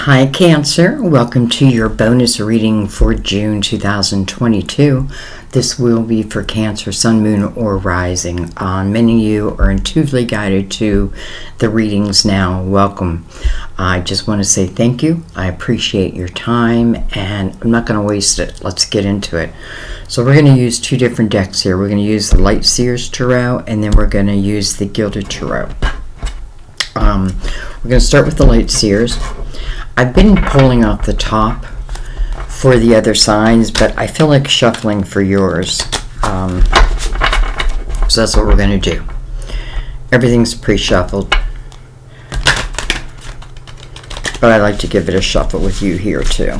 Hi Cancer, welcome to your bonus reading for June 2022. This will be for Cancer, Sun, Moon, or Rising. Many of you are intuitively guided to the readings now. Welcome. I just want to say thank you. I appreciate your time and I'm not going to waste it. Let's get into it. So we're going to use two different decks here. We're going to use the Light Seers Tarot and then we're going to use the Gilded Tarot. We're going to start with the Light Seers. I've been pulling off the top for the other signs, but I feel like shuffling for yours. So that's what we're going to do. Everything's pre-shuffled, but I like to give it a shuffle with you here too.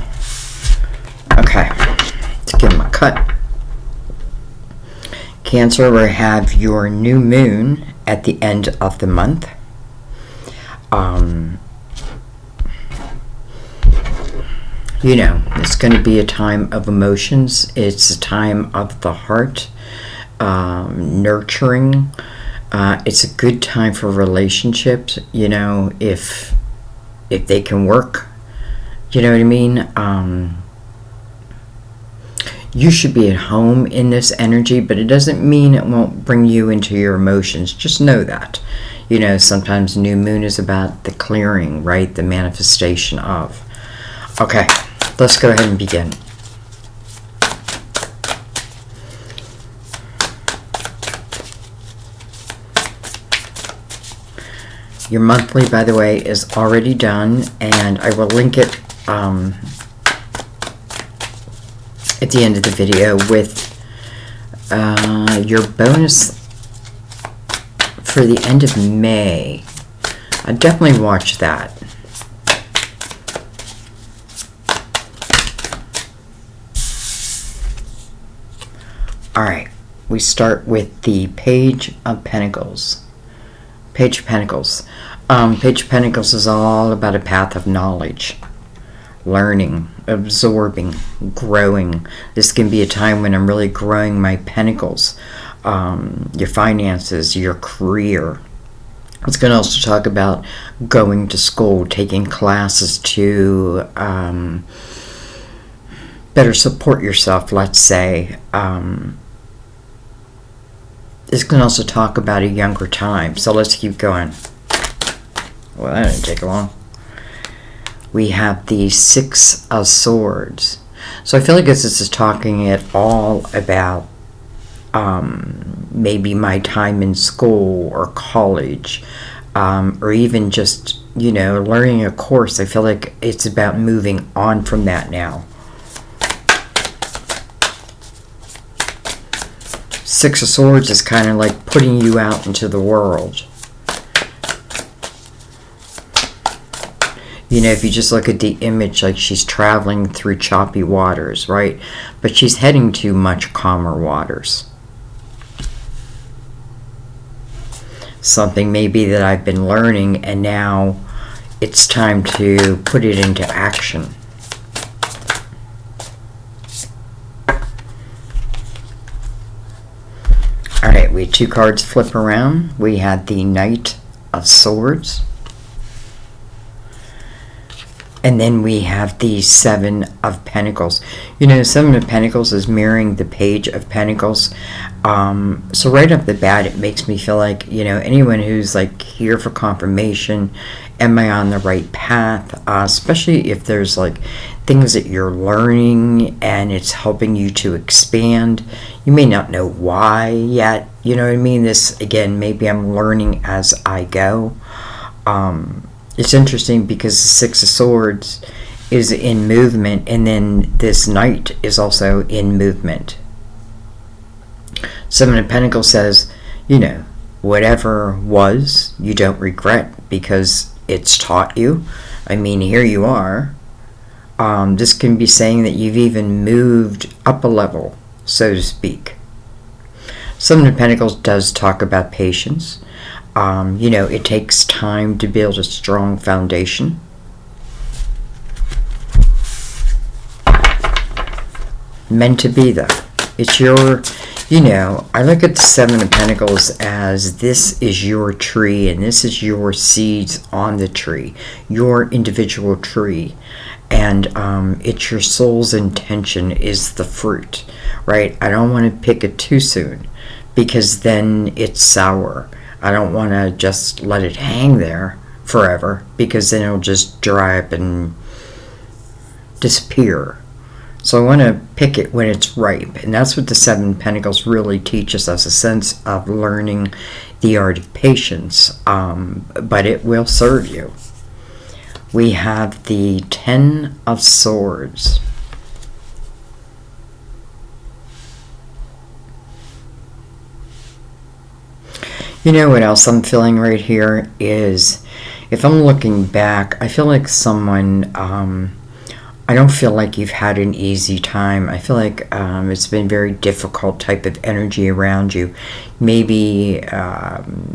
Okay, let's give them a cut. Cancer, we have your new moon at the end of the month. You know, it's going to be a time of emotions. It's a time of the heart, nurturing. It's a good time for relationships, you know, if they can work. You know what I mean? You should be at home in this energy, but it doesn't mean it won't bring you into your emotions. Just know that. You know, sometimes new moon is about the clearing, right? The manifestation of. Okay. Let's go ahead and begin. Your monthly, by the way, is already done, and I will link it at the end of the video with your bonus for the end of May. I definitely watch that. Alright, we start with the Page of Pentacles. Page of Pentacles. Page of Pentacles is all about a path of knowledge, learning, absorbing, growing. This can be a time when I'm really growing my pentacles, your finances, your career. It's going to also talk about going to school, taking classes to better support yourself, let's say. This can also talk about a younger time. So let's keep going. Well, that didn't take long. We have the Six of Swords. So I feel like this is talking at all about maybe my time in school or college, or even just, you know, learning a course. I feel like it's about moving on from that now. Six of Swords is kind of like putting you out into the world. You know, if you just look at the image, like she's traveling through choppy waters, right? But she's heading to much calmer waters. Something maybe that I've been learning and now it's time to put it into action. Alright, we had two cards flip around. We had the Knight of Swords. And then we have the Seven of Pentacles. You know, Seven of Pentacles is mirroring the Page of Pentacles. So right off the bat, it makes me feel like, you know, anyone who's like here for confirmation, am I on the right path? Especially if there's like things that you're learning and it's helping you to expand. You may not know why yet. You know what I mean? This, again, maybe I'm learning as I go. It's interesting because the Six of Swords is in movement and then this Knight is also in movement. Seven of Pentacles says, you know, whatever was, you don't regret because it's taught you. I mean, here you are. This can be saying that you've even moved up a level, so to speak. Seven of Pentacles does talk about patience. You know, it takes time to build a strong foundation. Meant to be, though. It's your I look at the Seven of Pentacles as this is your tree and this is your seeds on the tree, your individual tree. And it's your soul's intention is the fruit, right? I don't want to pick it too soon because then it's sour. I don't want to just let it hang there forever because then it'll just dry up and disappear. So I want to pick it when it's ripe. And that's what the Seven Pentacles really teaches us, a sense of learning the art of patience. But it will serve you. We have the Ten of Swords. You know what else I'm feeling right here is, if I'm looking back, I feel like someone, I don't feel like you've had an easy time. I feel like it's been very difficult type of energy around you. Maybe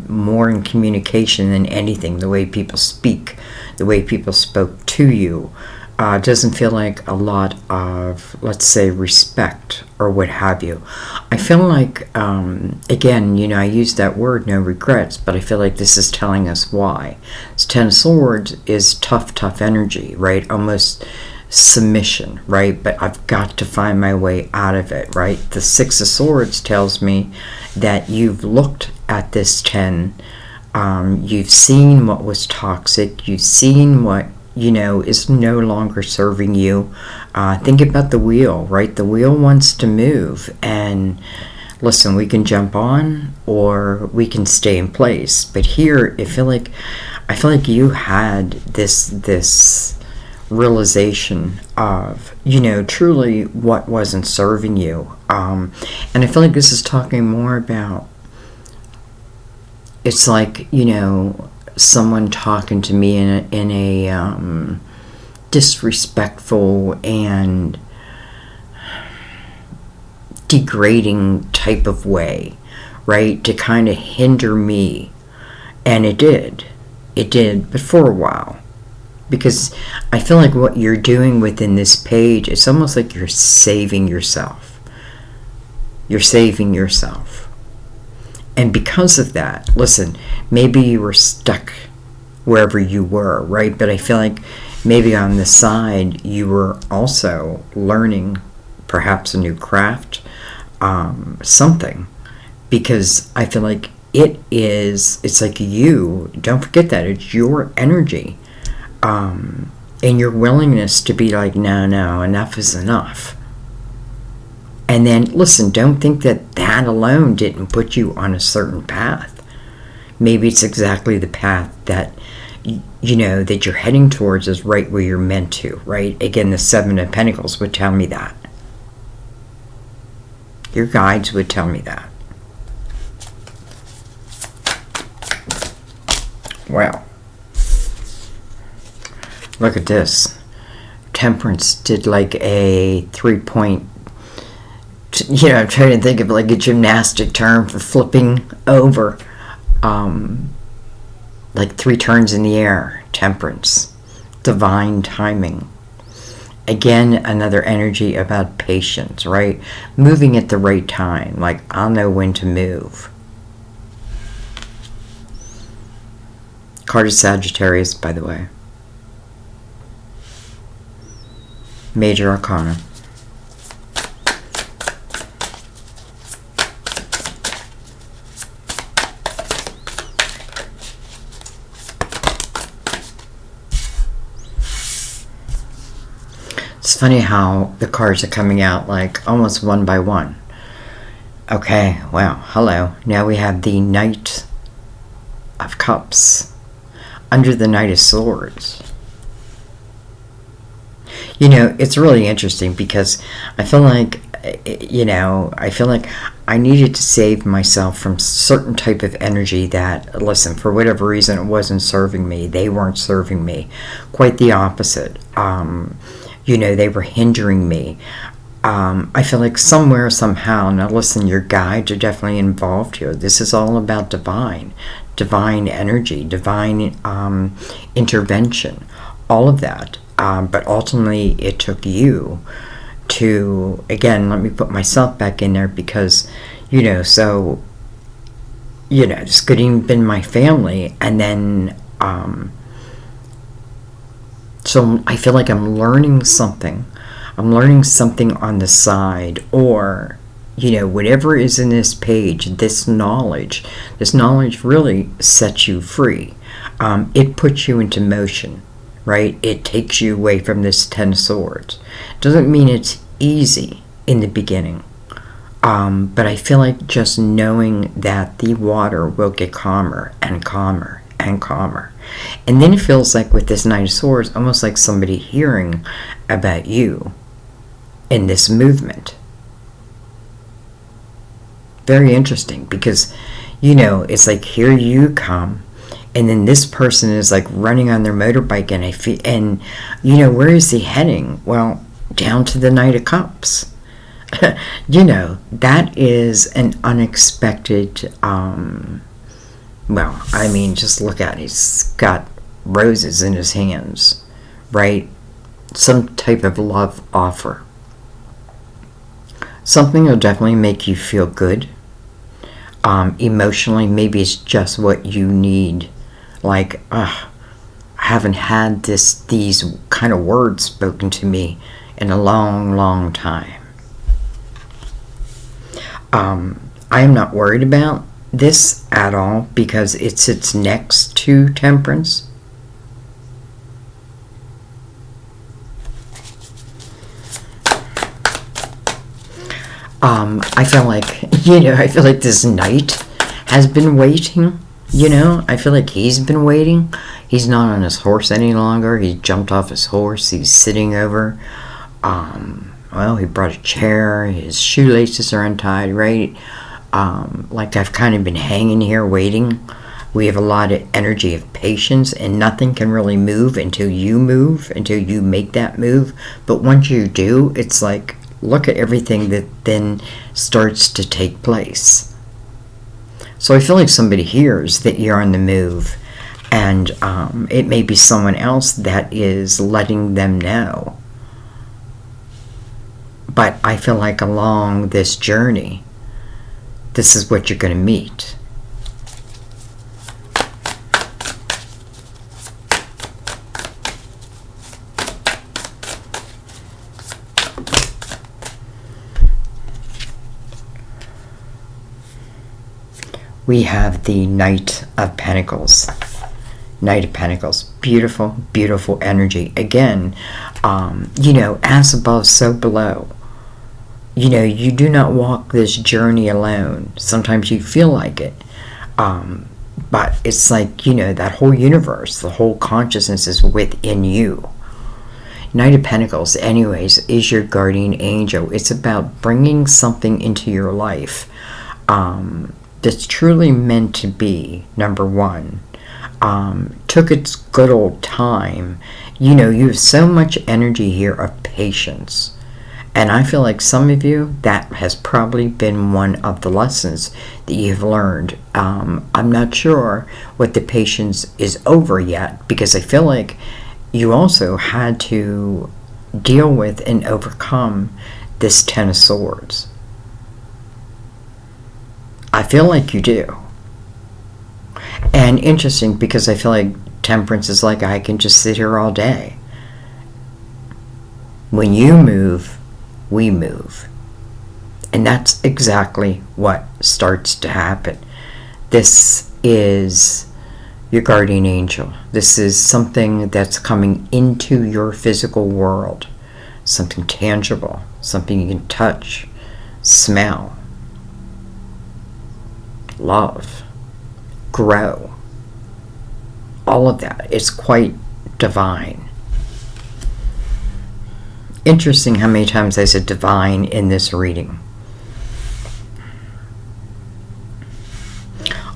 more in communication than anything, the way people speak, the way people spoke to you. Doesn't feel like a lot of, let's say, respect or what have you. I feel like, again, I use that word, no regrets, but I feel like this is telling us why. This Ten of Swords is tough energy, right? Almost submission, right? But I've got to find my way out of it, right? The Six of Swords tells me that you've looked at this 10, you've seen what was toxic, you've seen what is no longer serving you. Think about the wheel, right? The wheel wants to move, and listen, we can jump on or we can stay in place. But here, I feel like you had this realization of, truly what wasn't serving you. And I feel like this is talking more about, it's like, someone talking to me in a disrespectful and degrading type of way, right? To kind of hinder me. And it did, but for a while. Because I feel like what you're doing within this page, it's almost like you're saving yourself. You're saving yourself. And because of that, listen, maybe you were stuck wherever you were, right? But I feel like maybe on the side, you were also learning perhaps a new craft, something. Because I feel like it's like don't forget that, it's your energy. And your willingness to be like, no, enough is enough. And then, listen, don't think that alone didn't put you on a certain path. Maybe it's exactly the path that, that you're heading towards is right where you're meant to, right? Again, the Seven of Pentacles would tell me that. Your guides would tell me that. Wow. Look at this. Temperance did like a 3-point, I'm trying to think of like a gymnastic term for flipping over. Like 3 turns in the air. Temperance. Divine timing. Again, another energy about patience, right? Moving at the right time. Like, I'll know when to move. Card of Sagittarius, by the way. Major Arcana. It's funny how the cards are coming out like almost one by one. Okay, wow, hello. Now we have the Knight of Cups under the Knight of Swords. It's really interesting because I feel like, I needed to save myself from certain type of energy that, listen, for whatever reason, it wasn't serving me. They weren't serving me. Quite the opposite. They were hindering me. I feel like somewhere, somehow, now listen, your guides are definitely involved here. This is all about divine energy, divine intervention, all of that. But ultimately, it took you to, again, let me put myself back in there because, so, this could even been my family, and then, so I feel like I'm learning something. I'm learning something on the side, or, whatever is in this page, this knowledge really sets you free. It puts you into motion, right? It takes you away from this Ten of Swords. Doesn't mean it's easy in the beginning, but I feel like just knowing that the water will get calmer and calmer and calmer. And then it feels like with this Knight of Swords, almost like somebody hearing about you in this movement. Very interesting, because, it's like here you come, and then this person is like running on their motorbike, and I feel, and, where is he heading? Well, down to the Knight of Cups. That is an unexpected, well, I mean, just look at it. He's got roses in his hands, right? Some type of love offer. Something will definitely make you feel good. Emotionally, maybe it's just what you need. Like, I haven't had these kind of words spoken to me in a long, long time. I am not worried about this at all because it sits next to Temperance. I feel like this knight has been waiting, I feel like he's been waiting. He's not on his horse any longer. He jumped off his horse. He's sitting over. Well, he brought a chair. His shoelaces are untied, right? Like I've kind of been hanging here waiting. We have a lot of energy of patience, and nothing can really move until you make that move. But once you do, it's like, look at everything that then starts to take place. So I feel like somebody hears that you're on the move, and it may be someone else that is letting them know. But I feel like along this journey, this is what you're going to meet. We have the Knight of Pentacles. Knight of Pentacles. Beautiful, beautiful energy. Again, as above, so below. You do not walk this journey alone. Sometimes you feel like it. But it's like, that whole universe, the whole consciousness is within you. Knight of Pentacles, anyways, is your guardian angel. It's about bringing something into your life that's truly meant to be, number one. Took its good old time. You have so much energy here of patience. And I feel like some of you, that has probably been one of the lessons that you've learned. I'm not sure what the patience is over yet, because I feel like you also had to deal with and overcome this Ten of Swords. I feel like you do. And interesting, because I feel like Temperance is like, I can just sit here all day. When you move, we move. And that's exactly what starts to happen. This is your guardian angel. This is something that's coming into your physical world. Something tangible. Something you can touch, smell, love, grow. All of that. It's quite divine. Interesting how many times I said divine in this reading.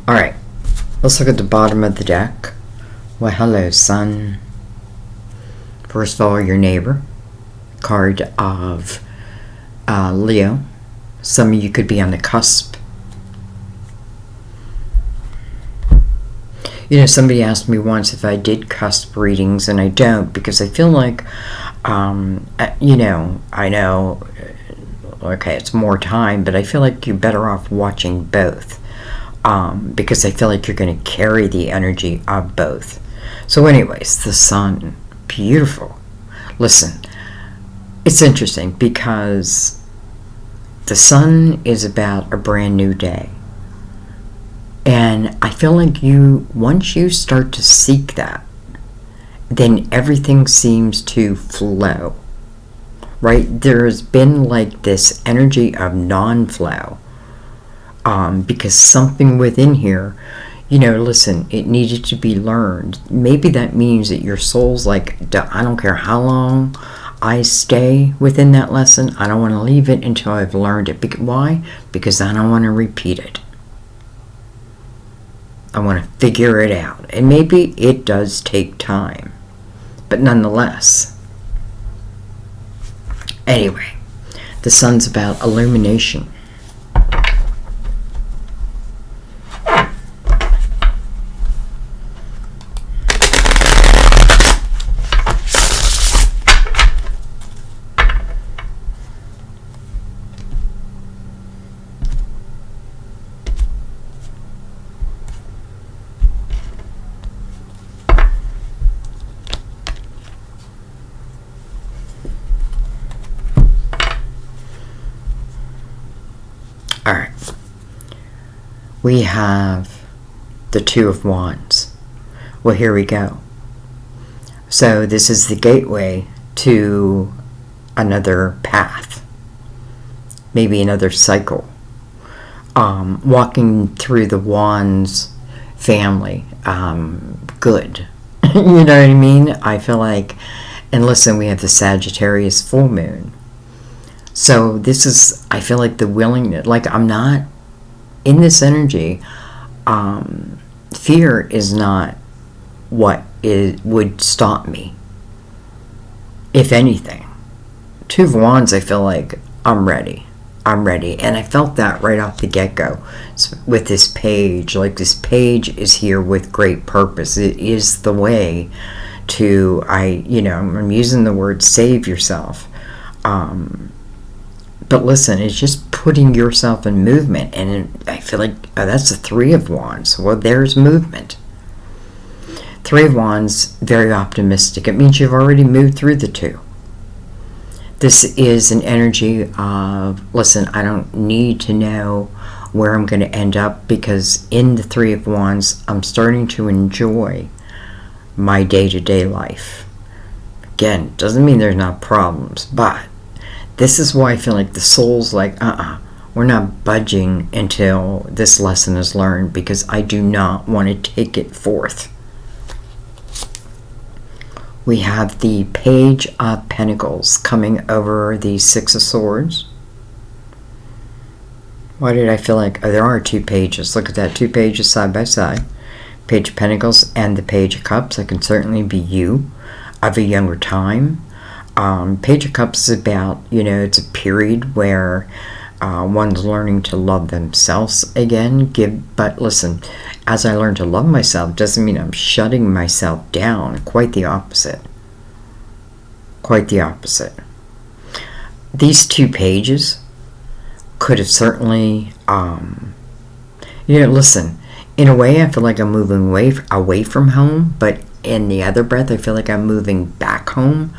Alright, let's look at the bottom of the deck. Well, hello, Sun. First of all, your neighbor. Card of Leo. Some of you could be on the cusp. Somebody asked me once if I did cusp readings, and I don't, because I feel like I know, okay, it's more time, but I feel like you're better off watching both, because I feel like you're going to carry the energy of both. So anyways, the sun, beautiful. Listen, it's interesting because the sun is about a brand new day. And I feel like once you start to seek that, then everything seems to flow, right? There's been like this energy of non-flow, because something within here, listen, it needed to be learned. Maybe that means that your soul's like, I don't care how long I stay within that lesson, I don't want to leave it until I've learned it. Why? Because I don't want to repeat it. I want to figure it out. And maybe it does take time, but nonetheless. Anyway, the sun's about illumination. Alright, we have the Two of Wands. Well, here we go. So this is the gateway to another path, maybe another cycle. Walking through the Wands family, good. You know what I mean? I feel like, and listen, we have the Sagittarius full moon. So this is, I feel like the willingness, like I'm not in this energy. Fear is not what would stop me. If anything, Two of Wands, I feel like I'm ready. And I felt that right off the get-go with this page. Like, this page is here with great purpose. It is the way to, I'm using the word save yourself. But listen, it's just putting yourself in movement. And I feel like that's the Three of Wands. Well, there's movement. Three of Wands, very optimistic. It means you've already moved through the two. This is an energy of, listen, I don't need to know where I'm going to end up, because in the Three of Wands, I'm starting to enjoy my day-to-day life. Again, doesn't mean there's not problems, but this is why I feel like the soul's like, we're not budging until this lesson is learned, because I do not want to take it forth. We have the Page of Pentacles coming over the Six of Swords. Why did I feel like, there are two pages. Look at that, two pages side by side. Page of Pentacles and the Page of Cups. That can certainly be you of a younger time. Page of Cups is about, it's a period where one's learning to love themselves again. But listen, as I learn to love myself, doesn't mean I'm shutting myself down. Quite the opposite. Quite the opposite. These two pages could have certainly, listen, in a way I feel like I'm moving away from home, but in the other breath I feel like I'm moving back home.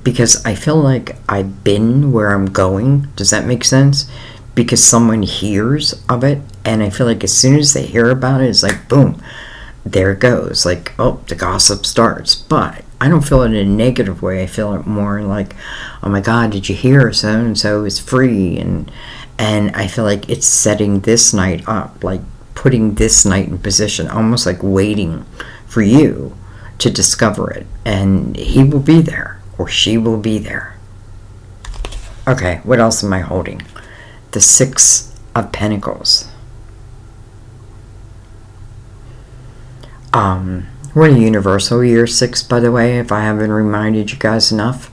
Because I feel like I've been where I'm going. Does that make sense? Because someone hears of it, and I feel like as soon as they hear about it, it's like, boom, there it goes. Like, oh, the gossip starts. But I don't feel it in a negative way. I feel it more like, oh my God, did you hear so-and-so is free? And I feel like it's setting this night up, like putting this night in position, almost like waiting for you to discover it, and he will be there, or she will be there. Okay, what else am I holding? The Six of Pentacles. We're in a universal year 6, by the way, if I haven't reminded you guys enough.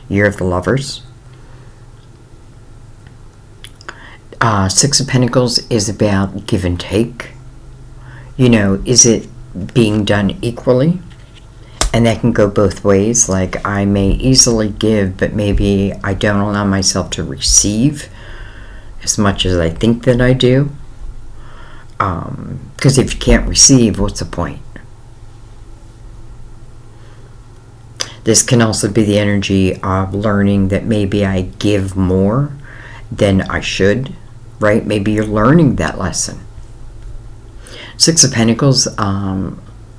Year of the Lovers. Six of Pentacles is about give and take. Is it being done equally? And that can go both ways. Like, I may easily give, but maybe I don't allow myself to receive as much as I think that I do. Because if you can't receive, what's the point? This can also be the energy of learning that maybe I give more than I should, right? Maybe you're learning that lesson. Six of Pentacles,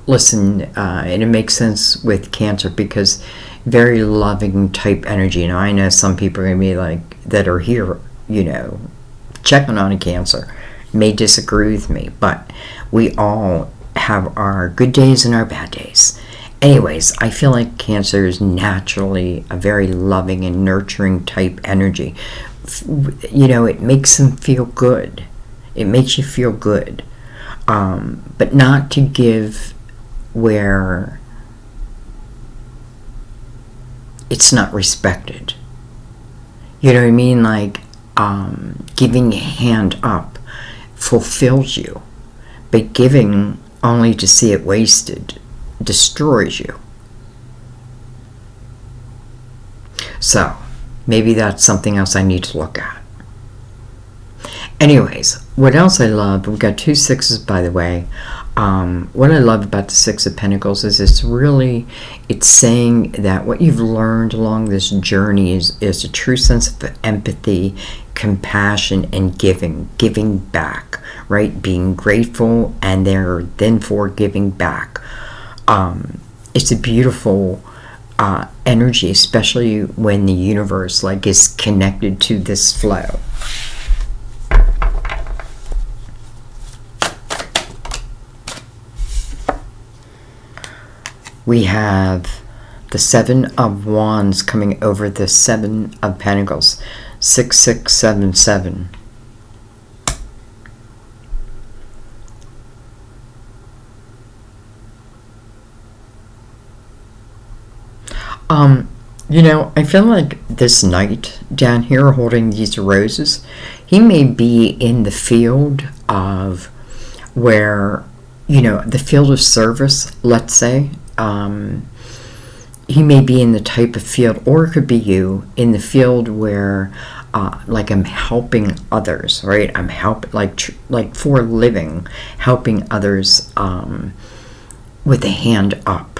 listen, and it makes sense with Cancer because very loving type energy. Now, I know some people are going to be like, that are here, you know, checking on a Cancer, may disagree with me, but we all have our good days and our bad days. Anyways, I feel like Cancer is naturally a very loving and nurturing type energy. You know, it makes them feel good. It makes you feel good. But not to give where it's not respected. You know what I mean? Like, giving a hand up fulfills you, but giving only to see it wasted destroys you. So, maybe that's something else I need to look at. Anyways, what else I love, we've got 2 sixes, by the way. What I love about the Six of Pentacles is it's saying that what you've learned along this journey is a true sense of empathy, compassion, and giving back, right? Being grateful and then for giving back. It's a beautiful energy, especially when the universe is connected to this flow. We have the Seven of Wands coming over the Seven of Pentacles. 6677. You know, I feel like this knight down here holding these roses, he may be in the field of where, you know, the field of service, let's say. He may be in the type of field, or it could be you, in the field where, I'm helping others, right? I'm helping, like for a living, helping others with a hand up.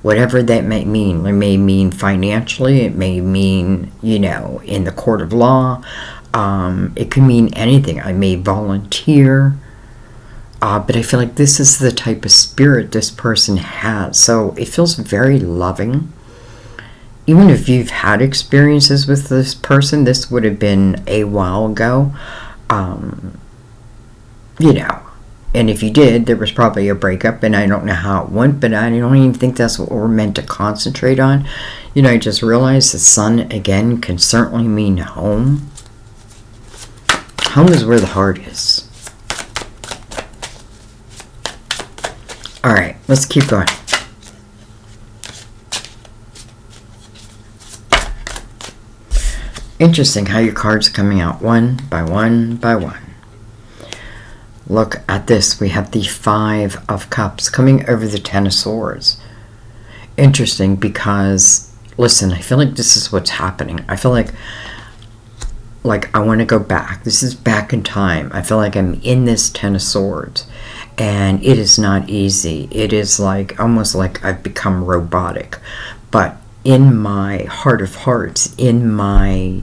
Whatever that may mean. It may mean financially. It may mean, you know, in the court of law. It could mean anything. I may volunteer. But I feel like this is the type of spirit this person has. So it feels very loving. Even if you've had experiences with this person, this would have been a while ago. You know. And if you did, there was probably a breakup, and I don't know how it went, but I don't even think that's what we're meant to concentrate on. You know, I just realized the sun, again, can certainly mean home. Home is where the heart is. All right, let's keep going. Interesting how your cards are coming out one by one by one. Look at this. We have the Five of Cups coming over the Ten of Swords. Interesting because, listen, I feel like this is what's happening. I feel like I want to go back. This is back in time. I feel like I'm in this Ten of Swords. And it is not easy. It is almost like I've become robotic. But in my heart of hearts, in my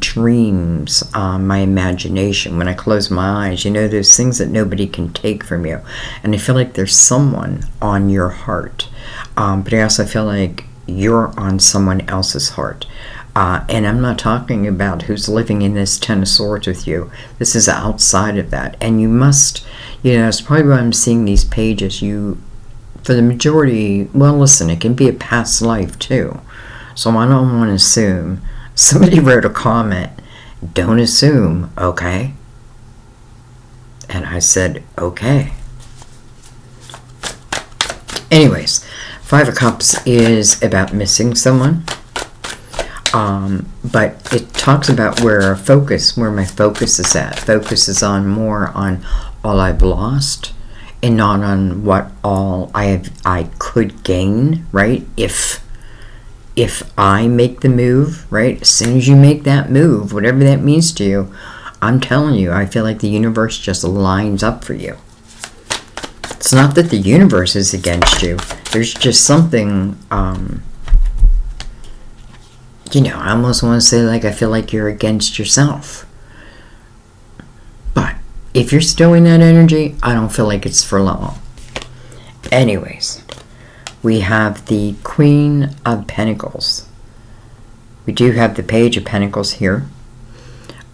dreams, my imagination, when I close my eyes, you know, there's things that nobody can take from you. And I feel like there's someone on your heart. But I also feel like you're on someone else's heart. And I'm not talking about who's living in this Ten of Swords with you. This is outside of that. And you must, you know, it's probably why I'm seeing these pages. For the majority, well, listen, it can be a past life too. So I don't want to assume. Somebody wrote a comment, don't assume, okay? And I said, okay. Anyways, Five of Cups is about missing someone. But it talks about where my focus is at. Focus is more on all I've lost and not on what all I could gain, right? If I make the move, right? As soon as you make that move, whatever that means to you, I'm telling you, I feel like the universe just lines up for you. It's not that the universe is against you. There's just something, you know, I almost want to say, like, I feel like you're against yourself. But if you're still in that energy, I don't feel like it's for long. Anyways, we have the Queen of Pentacles. We do have the Page of Pentacles here.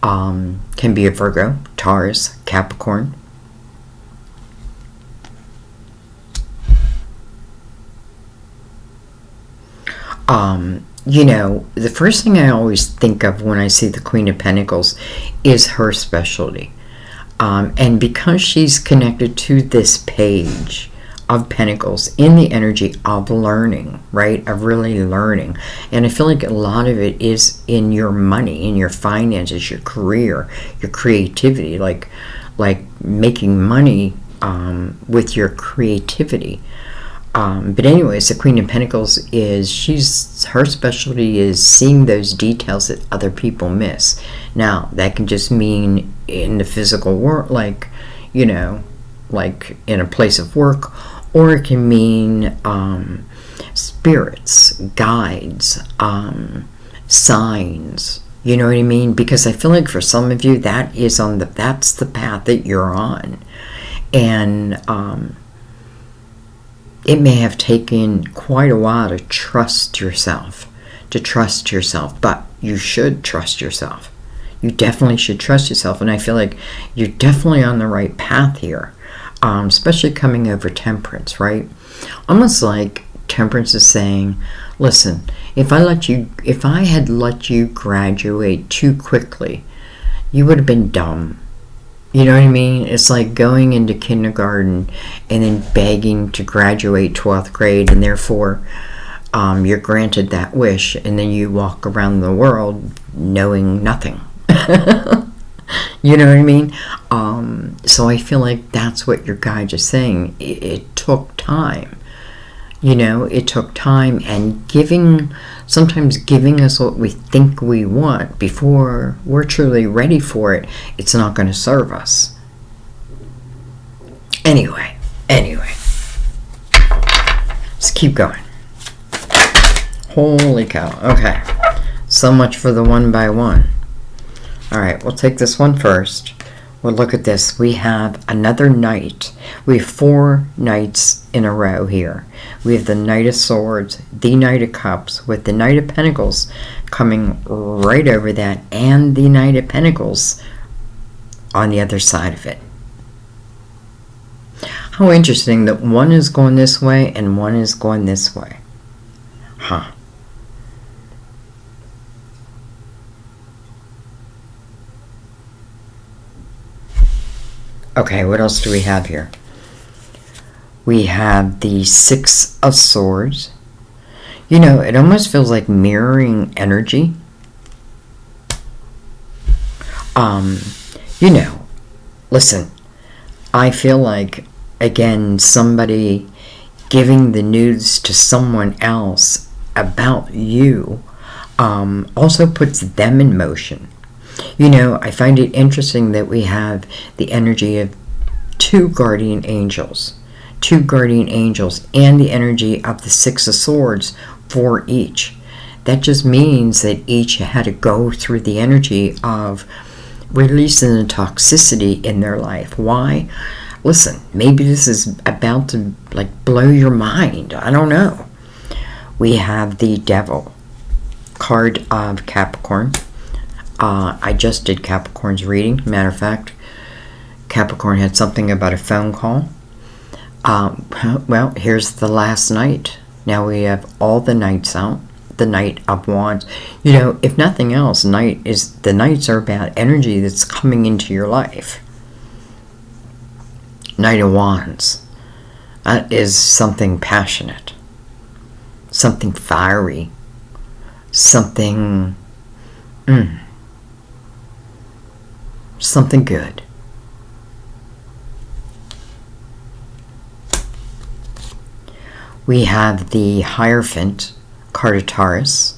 Can be a Virgo, Taurus, Capricorn. You know, the first thing I always think of when I see the Queen of Pentacles is her specialty. And because she's connected to this Page of Pentacles in the energy of learning, right? Of really learning. And I feel like a lot of it is in your money, in your finances, your career, your creativity, like making money with your creativity. But anyways, the Queen of Pentacles her specialty is seeing those details that other people miss. Now, that can just mean in the physical world, like, you know, like in a place of work, or it can mean spirits, guides, signs. You know what I mean? Because I feel like for some of you, that's the path that you're on. And it may have taken quite a while to trust yourself, but you should trust yourself. You definitely should trust yourself, and I feel like you're definitely on the right path here, especially coming over Temperance, right? Almost like Temperance is saying, listen, if I had let you graduate too quickly, you would have been dumb. You know what I mean? It's like going into kindergarten and then begging to graduate 12th grade, and therefore you're granted that wish, and then you walk around the world knowing nothing. You know what I mean? So I feel like that's what your guide is saying. It took time. You know, it took time, and sometimes giving us what we think we want before we're truly ready for it, it's not going to serve us. Anyway, let's keep going. Holy cow. Okay, so much for the one by one. All right, we'll take this one first. Well, look at this. We have another knight. We have 4 knights in a row here. We have the Knight of Swords, the Knight of Cups, with the Knight of Pentacles coming right over that, and the Knight of Pentacles on the other side of it. How interesting that one is going this way and one is going this way. Huh. Okay, what else do we have here? We have the 6 of Swords. You know, it almost feels like mirroring energy. You know, listen, I feel like, again, somebody giving the news to someone else about you also puts them in motion. You know, I find it interesting that we have the energy of 2 guardian angels, and the energy of the 6 of Swords for each. That just means that each had to go through the energy of releasing the toxicity in their life. Why? Listen, maybe this is about to like blow your mind. I don't know. We have the Devil card of Capricorn. I just did Capricorn's reading. Matter of fact, Capricorn had something about a phone call. Well, here's the last night. Now we have all the knights out. The Knight of Wands. You know, if nothing else, the knights are about energy that's coming into your life. Knight of Wands. That is something passionate. Something fiery. Something... something good. We have the Hierophant, card of Taurus.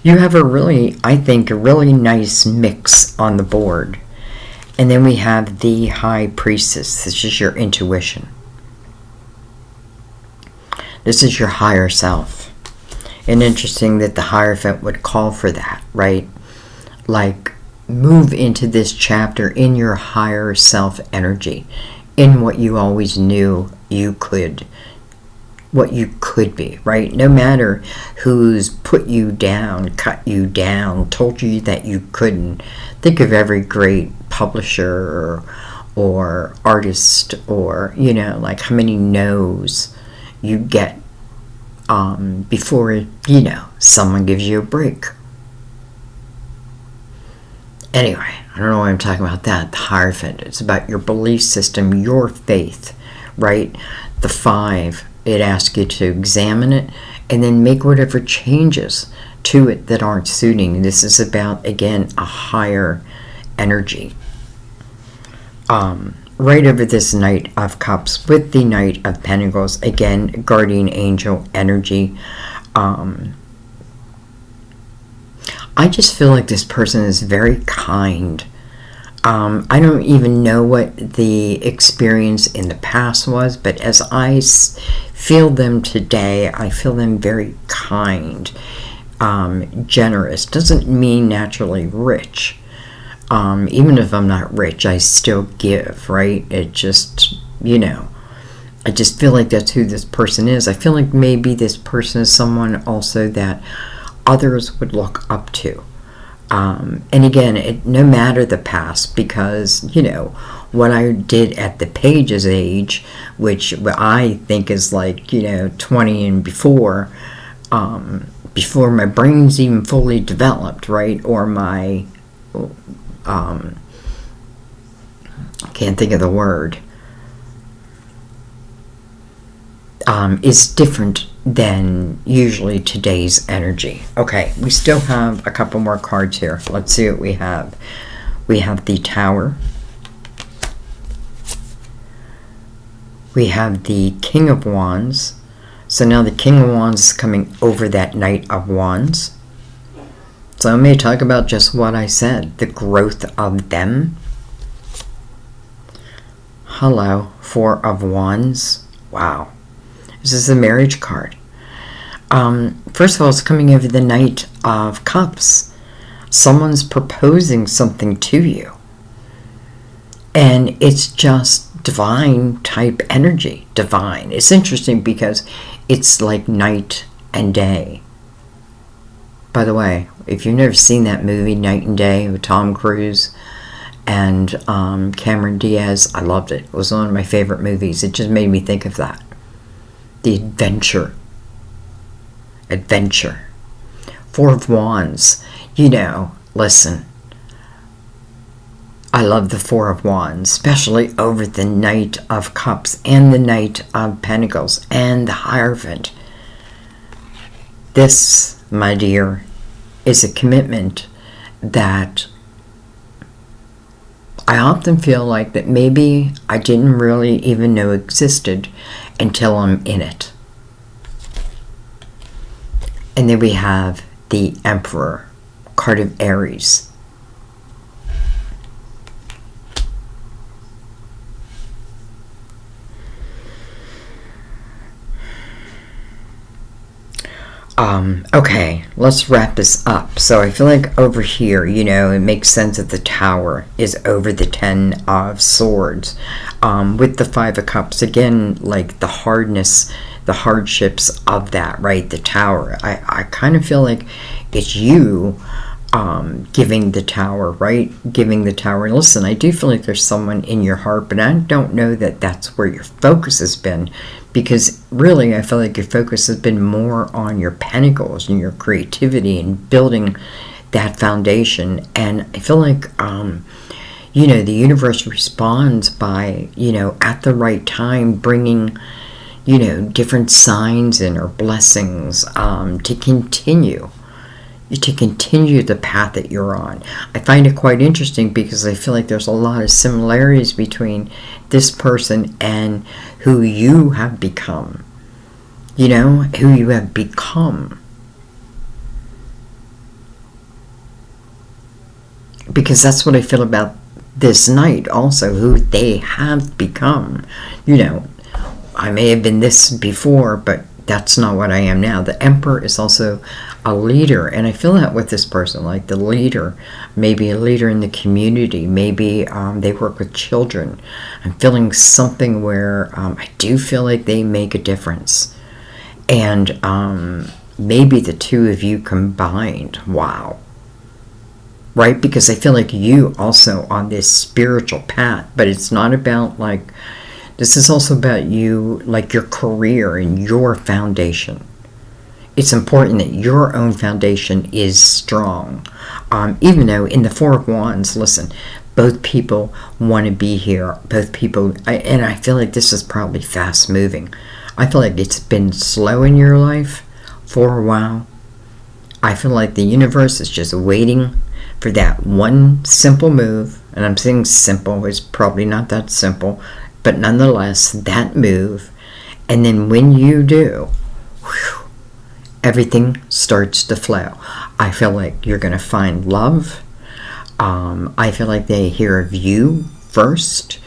You have a really, I think, a really nice mix on the board. And then we have the High Priestess. This is your intuition. This is your higher self. And interesting that the Hierophant would call for that, right? Like, move into this chapter in your higher self energy, in what you always knew you could, what you could be, right? No matter who's put you down, cut you down, told you that you couldn't. Think of every great publisher or artist, or, you know, like how many no's you get before, you know, someone gives you a break. Anyway, I don't know why I'm talking about that. The Hierophant, it's about your belief system, your faith, right? The 5, it asks you to examine it and then make whatever changes to it that aren't suiting. This is about, again, a higher energy. Right over this Knight of Cups with the Knight of Pentacles, again, guardian angel energy. I just feel like this person is very kind. I don't even know what the experience in the past was, but as I feel them today, I feel them very kind, generous. Doesn't mean naturally rich. Even if I'm not rich, I still give, right? It just, you know, I just feel like that's who this person is. I feel like maybe this person is someone also that others would look up to. And again, no matter the past, because, you know, what I did at the Pages age, which I think is like, you know, 20 and before my brain's even fully developed, right? Or my, can't think of the word, is different than usually today's energy. Okay, we still have a couple more cards here. Let's see what we have. We have the Tower. We have the King of Wands. So now the King of Wands is coming over that Knight of Wands. So I may talk about just what I said, the growth of them. Hello, 4 of Wands. Wow. This is a marriage card. First of all, it's coming over the Knight of Cups. Someone's proposing something to you. And it's just divine type energy. Divine. It's interesting because it's like night and day. By the way, if you've never seen that movie, Night and Day, with Tom Cruise and Cameron Diaz, I loved it. It was one of my favorite movies. It just made me think of that. The adventure. Adventure. 4 of Wands. You know, listen. I love the 4 of Wands, especially over the Knight of Cups and the Knight of Pentacles and the Hierophant. This, my dear, is a commitment that I often feel like that maybe I didn't really even know existed until I'm in it. And then we have the Emperor, card of Aries. Okay, let's wrap this up. So I feel like over here, you know, it makes sense that the Tower is over the 10 of Swords. With the 5 of Cups, again, like the hardness, the hardships of that, right? The Tower. I kind of feel like it's you giving the Tower, right? Giving the Tower. Listen, I do feel like there's someone in your heart, but I don't know that that's where your focus has been. Because really, I feel like your focus has been more on your pentacles and your creativity and building that foundation. And I feel like, you know, the universe responds by, you know, at the right time, bringing, you know, different signs in or blessings to continue, to continue the path that you're on. I find it quite interesting because I feel like there's a lot of similarities between this person and who you have become. You know, who you have become. Because that's what I feel about this knight also, who they have become. You know, I may have been this before, but that's not what I am now. The Emperor is also a leader, and I feel that with this person, like the leader, maybe a leader in the community, maybe they work with children. I'm feeling something where I do feel like they make a difference. And maybe the two of you combined, wow. Right? Because I feel like you also on this spiritual path, but it's not about like, this is also about you, like your career and your foundation. It's important that your own foundation is strong. Even though in the Four of Wands, listen, both people want to be here. Both people, and I feel like this is probably fast moving. I feel like it's been slow in your life for a while. I feel like the universe is just waiting for that one simple move. And I'm saying simple, it's probably not that simple, but nonetheless, that move. And then when you do, whew, everything starts to flow. I feel like you're going to find love. I feel like they hear of you first.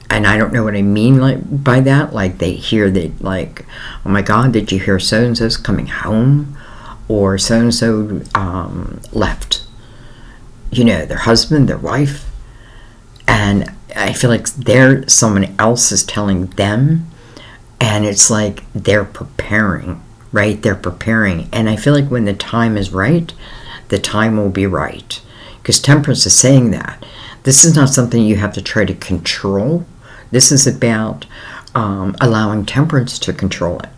And I don't know what I mean like by that. Like they hear that, like, oh my God, did you hear so-and-so's coming home? Or so-and-so left, you know, their husband, their wife. And I feel like someone else is telling them, and it's like they're preparing, right? They're preparing. And I feel like when the time is right, the time will be right. Because Temperance is saying that. This is not something you have to try to control. This is about allowing Temperance to control it,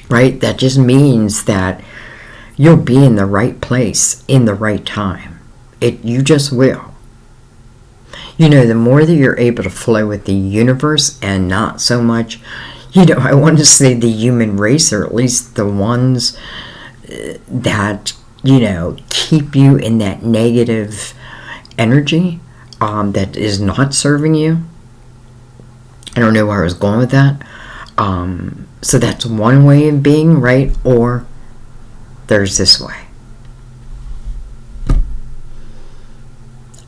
right? That just means that you'll be in the right place in the right time. You just will. You know, the more that you're able to flow with the universe and not so much, you know, I want to say the human race, or at least the ones that, you know, keep you in that negative energy that is not serving you. I don't know where I was going with that. So that's one way of being, right? Or there's this way.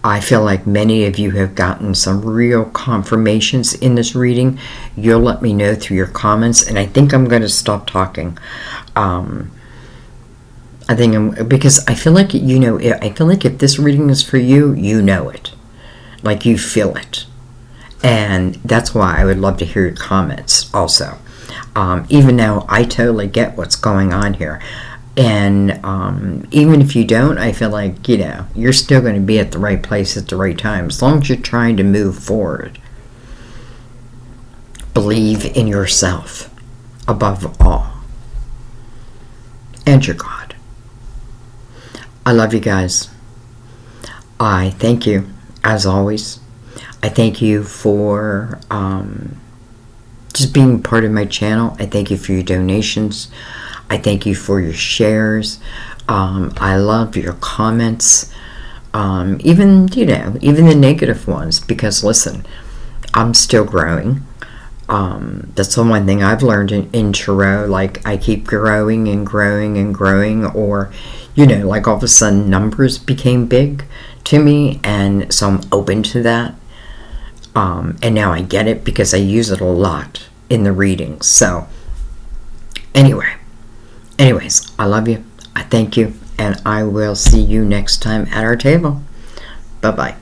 I feel like many of you have gotten some real confirmations in this reading. You'll let me know through your comments, and I think I'm going to stop talking. Because I feel like, you know, I feel like if this reading is for you, you know it. Like you feel it. And that's why I would love to hear your comments also. Even though I totally get what's going on here. And even if you don't, I feel like, you know, you're still going to be at the right place at the right time. As long as you're trying to move forward. Believe in yourself above all. And your God. I love you guys. I thank you, as always. I thank you for just being part of my channel. I thank you for your donations. I thank you for your shares. I love your comments. Even, you know, even the negative ones. Because, listen, I'm still growing. That's the one thing I've learned in tarot. Like, I keep growing and growing and growing. Or, you know, like all of a sudden numbers became big to me. And so I'm open to that. And now I get it because I use it a lot in the readings. So, anyways, I love you. I thank you. And I will see you next time at our table. Bye-bye.